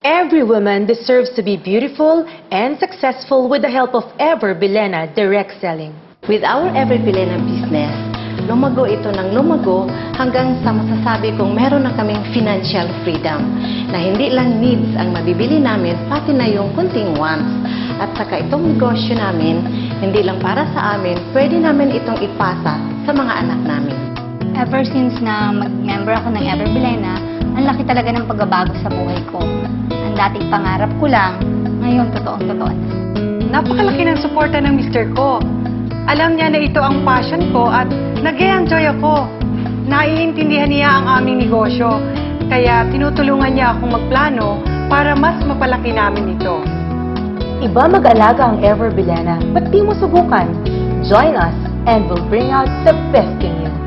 Every woman deserves to be beautiful and successful with the help of Ever Bilena Direct Selling. With our Ever Bilena business, lumago ito ng lumago hanggang sa masasabi kong meron na kaming financial freedom na hindi lang needs ang mabibili namin, pati na yung kunting wants. At saka itong negosyo namin, hindi lang para sa amin, pwede namin itong ipasa sa mga anak namin. Ever since na mag-member ako ng Ever Bilena, ang laki talaga ng pagbabago sa buhay ko. Ang dating pangarap ko lang, ngayon totoong-totoo na. Napakalaki ng suporta ng mister ko. Alam niya na ito ang passion ko at nag-e-enjoy ako. Naiintindihan niya ang aming negosyo, kaya tinutulungan niya akong magplano para mas mapalaki namin ito. Iba mag-alaga ang Ever Bilena, ba't di mo subukan? Join us and we'll bring out the best in you.